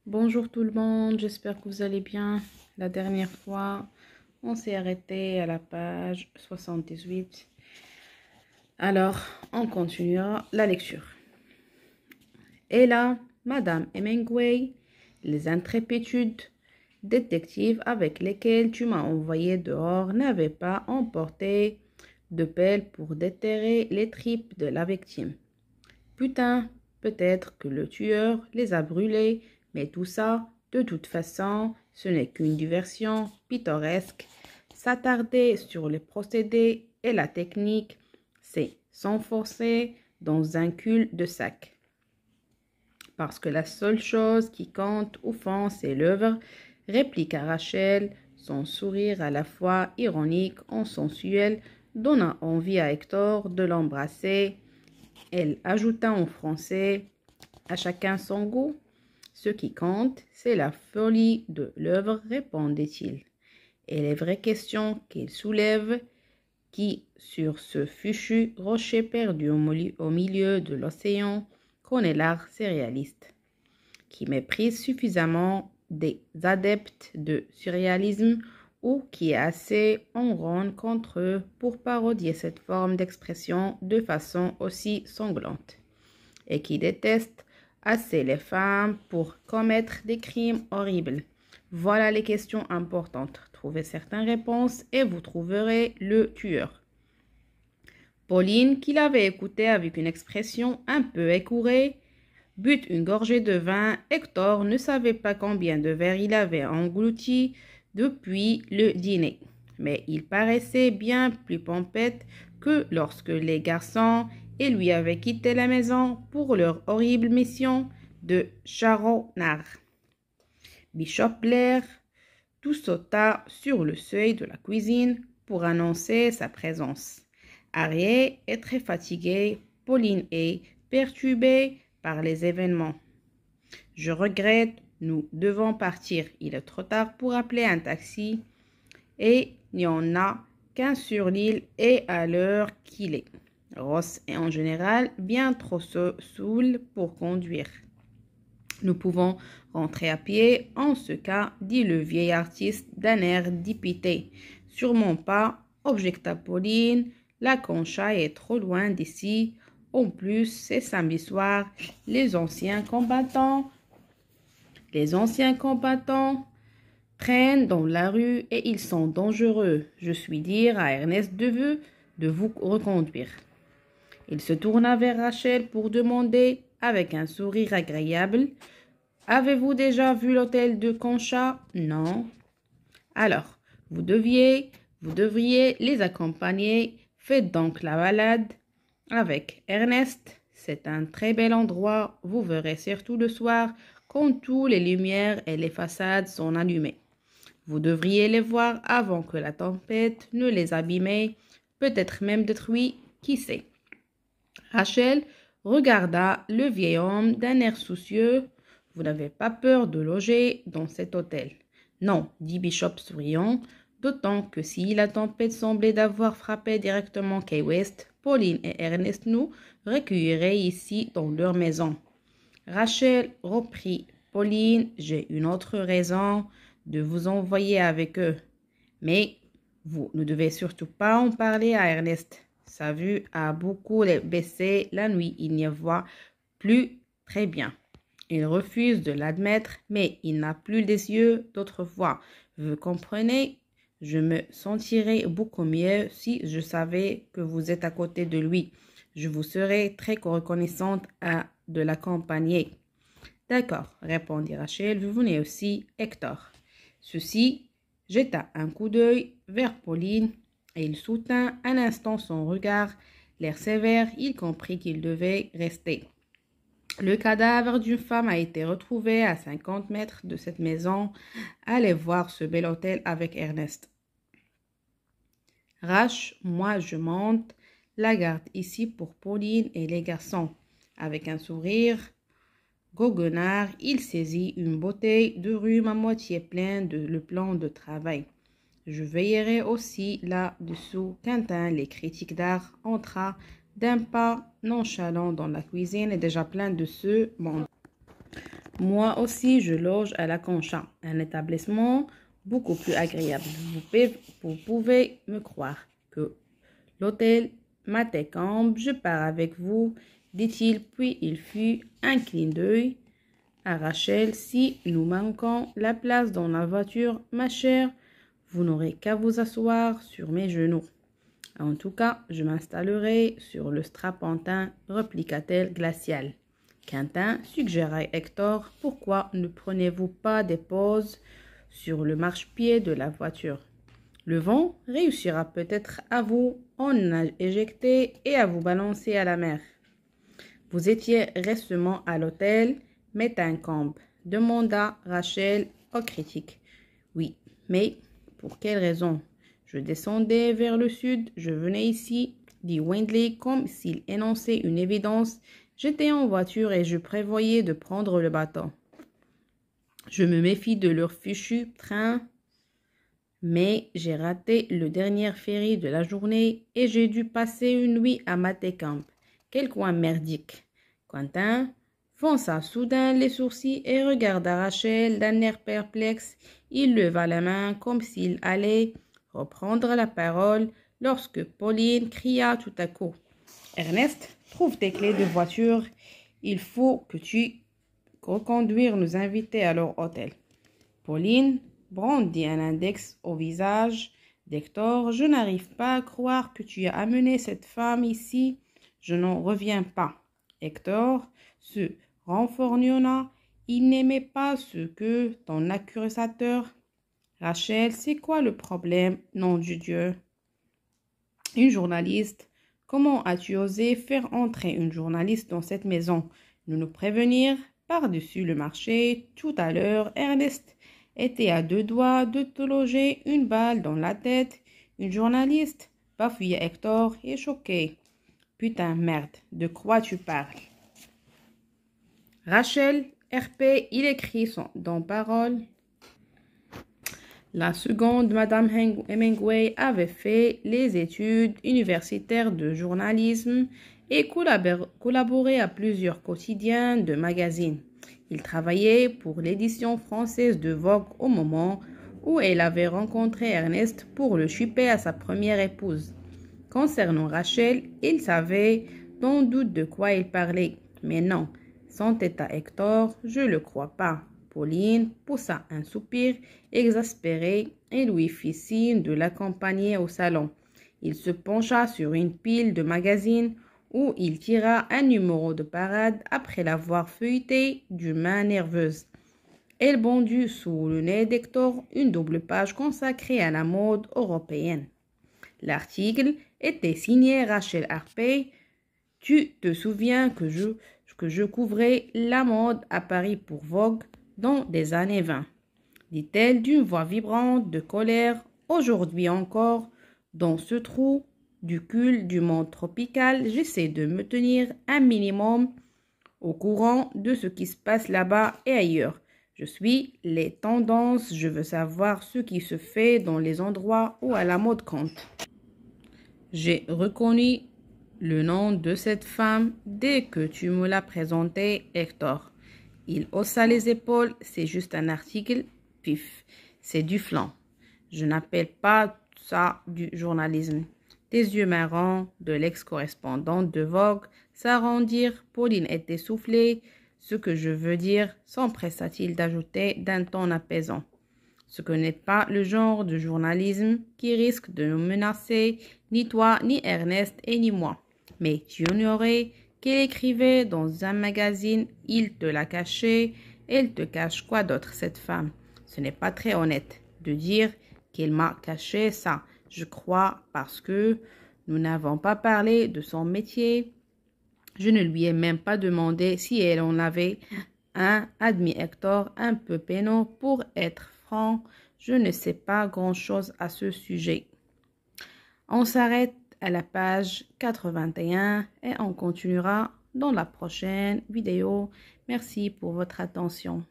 Bonjour tout le monde, j'espère que vous allez bien. La dernière fois, on s'est arrêté à la page 78. Alors, on continuera la lecture. Et là, Madame Hemingway, les intrépitudes détectives avec lesquelles tu m'as envoyé dehors n'avaient pas emporté de pelle pour déterrer les tripes de la victime. Putain, peut-être que le tueur les a brûlés, mais tout ça, de toute façon, ce n'est qu'une diversion pittoresque. S'attarder sur les procédés et la technique, c'est s'enfoncer dans un cul de sac. Parce que la seule chose qui compte au fond, c'est l'œuvre, répliqua Rachel, son sourire à la fois ironique et sensuel donna envie à Hector de l'embrasser. Elle ajouta en français, à chacun son goût. Ce qui compte, c'est la folie de l'œuvre, répondait-il. Et les vraies questions qu'il soulève, qui, sur ce fichu rocher perdu au milieu de l'océan, connaît l'art surréaliste, qui méprise suffisamment des adeptes de surréalisme ou qui est assez en ronde contre eux pour parodier cette forme d'expression de façon aussi sanglante, et qui déteste assez les femmes pour commettre des crimes horribles. Voilà les questions importantes. Trouvez certaines réponses et vous trouverez le tueur. Pauline, qui l'avait écouté avec une expression un peu écourée, but une gorgée de vin. Hector ne savait pas combien de verres il avait englouti depuis le dîner, mais il paraissait bien plus pompette que lorsque les garçons et lui avaient quitté la maison pour leur horrible mission de charognard. Bishop Blair tout sauta sur le seuil de la cuisine pour annoncer sa présence. Harriet est très fatiguée, Pauline est perturbée par les événements. Je regrette, nous devons partir. Il est trop tard pour appeler un taxi et il n'y en a qu'un sur l'île et à l'heure qu'il est. Ross est en général bien trop saoul pour conduire. Nous pouvons rentrer à pied en ce cas, dit le vieil artiste d'un air dépité. Sûrement pas, objecta Pauline. La Concha est trop loin d'ici. En plus, c'est samedi soir. Les anciens combattants traînent dans la rue et ils sont dangereux. Je suis dire à Ernest de vous reconduire. Il se tourna vers Rachel pour demander, avec un sourire agréable, « Avez-vous déjà vu l'hôtel de Concha ?»« Non. »« Alors, vous devriez les accompagner. Faites donc la balade avec Ernest. C'est un très bel endroit. Vous verrez surtout le soir quand toutes les lumières et les façades sont allumées. Vous devriez les voir avant que la tempête ne les abîme, peut-être même détruit, qui sait. » Rachel regarda le vieil homme d'un air soucieux. « Vous n'avez pas peur de loger dans cet hôtel ?»« Non, dit Bishop souriant, d'autant que si la tempête semblait d'avoir frappé directement Key West, Pauline et Ernest nous recueilleraient ici dans leur maison. » Rachel reprit. « Pauline, j'ai une autre raison de vous envoyer avec eux. Mais vous ne devez surtout pas en parler à Ernest. Sa vue a beaucoup baissé la nuit, il n'y voit plus très bien. Il refuse de l'admettre, mais il n'a plus les yeux d'autrefois. Vous comprenez? Je me sentirais beaucoup mieux si je savais que vous êtes à côté de lui. Je vous serais très reconnaissante de l'accompagner. » D'accord, répondit Rachel, vous venez aussi, Hector. Ceci jeta un coup d'œil vers Pauline et il soutint un instant son regard. L'air sévère, il comprit qu'il devait rester. Le cadavre d'une femme a été retrouvé à 50 mètres de cette maison. Allez voir ce bel hôtel avec Ernest. Rach, moi je monte la garde ici pour Pauline et les garçons. Avec un sourire goguenard, il saisit une bouteille de rhum à moitié pleine de le plan de travail. Je veillerai aussi là-dessous. Quentin, les critiques d'art, entra d'un pas nonchalant dans la cuisine et déjà plein de ce monde. Moi aussi, je loge à la Concha, un établissement beaucoup plus agréable. Vous pouvez me croire que l'hôtel Matecamp, je pars avec vous, dit-il, puis il fit un clin d'œil à Rachel. Si nous manquons la place dans la voiture, ma chère, vous n'aurez qu'à vous asseoir sur mes genoux. En tout cas, je m'installerai sur le strapontin, répliqua-t-elle glaciale. Quentin suggéra à Hector, pourquoi ne prenez-vous pas des pauses sur le marchepied de la voiture? Le vent réussira peut-être à vous en éjecter et à vous balancer à la mer. Vous étiez récemment à l'hôtel Mettenkamp, demanda Rachel aux critiques. Oui, mais pour quelle raison? Je descendais vers le sud, je venais ici, dit Windley comme s'il énonçait une évidence. J'étais en voiture et je prévoyais de prendre le bateau. Je me méfie de leur fichu train, mais j'ai raté le dernier ferry de la journée et j'ai dû passer une nuit à Matecamp. Quel coin merdique! Quentin fronça soudain les sourcils et regarda Rachel d'un air perplexe. Il leva la main comme s'il allait reprendre la parole lorsque Pauline cria tout à coup. « Ernest, trouve tes clés de voiture. Il faut que tu reconduire nos invités à leur hôtel. » Pauline brandit un index au visage d'Hector. « Je n'arrive pas à croire que tu as amené cette femme ici. Je n'en reviens pas. » Hector se renfrognonna. Il n'aimait pas ce que ton accusateur. Rachel, c'est quoi le problème, nom du Dieu? Une journaliste. Comment as-tu osé faire entrer une journaliste dans cette maison? Nous prévenir par-dessus le marché. Tout à l'heure, Ernest était à deux doigts de te loger une balle dans la tête. Une journaliste, bafouilla Hector, est choqué. Putain, merde, de quoi tu parles? Rachel, RP, il écrit dans parole. La seconde, Madame Hemingway, avait fait les études universitaires de journalisme et collaboré à plusieurs quotidiens de magazines. Il travaillait pour l'édition française de Vogue au moment où elle avait rencontré Ernest pour le chipper à sa première épouse. Concernant Rachel, il savait sans doute de quoi il parlait, mais non, sentait à Hector, je le crois pas. Pauline poussa un soupir exaspéré et lui fit signe de l'accompagner au salon. Il se pencha sur une pile de magazines où il tira un numéro de parade après l'avoir feuilleté d'une main nerveuse. Elle bondit sous le nez d'Hector une double page consacrée à la mode européenne. L'article était signé Rachel Harpey. Tu te souviens que je couvrais la mode à Paris pour Vogue dans les années 20, dit-elle d'une voix vibrante de colère. Aujourd'hui encore, dans ce trou du cul du monde tropical, j'essaie de me tenir un minimum au courant de ce qui se passe là-bas et ailleurs. Je suis les tendances, je veux savoir ce qui se fait dans les endroits où à la mode compte. J'ai reconnu le nom de cette femme dès que tu me l'as présentée, Hector. Il haussa les épaules. C'est juste un article. Pif, c'est du flan. Je n'appelle pas ça du journalisme. Tes yeux marrons de l'ex-correspondante de Vogue s'arrondirent. Pauline était soufflée. Ce que je veux dire, s'empressa-t-il d'ajouter d'un ton apaisant. Ce que n'est pas le genre de journalisme qui risque de nous menacer, ni toi, ni Ernest et ni moi. Mais tu ignorais qu'elle écrivait dans un magazine, il te l'a caché. Elle te cache quoi d'autre, cette femme? Ce n'est pas très honnête de dire qu'elle m'a caché ça, je crois, parce que nous n'avons pas parlé de son métier. Je ne lui ai même pas demandé si elle en avait un, admis Hector, un peu peinant. Pour être franc, je ne sais pas grand-chose à ce sujet. On s'arrête à la page 81 et on continuera dans la prochaine vidéo. Merci pour votre attention.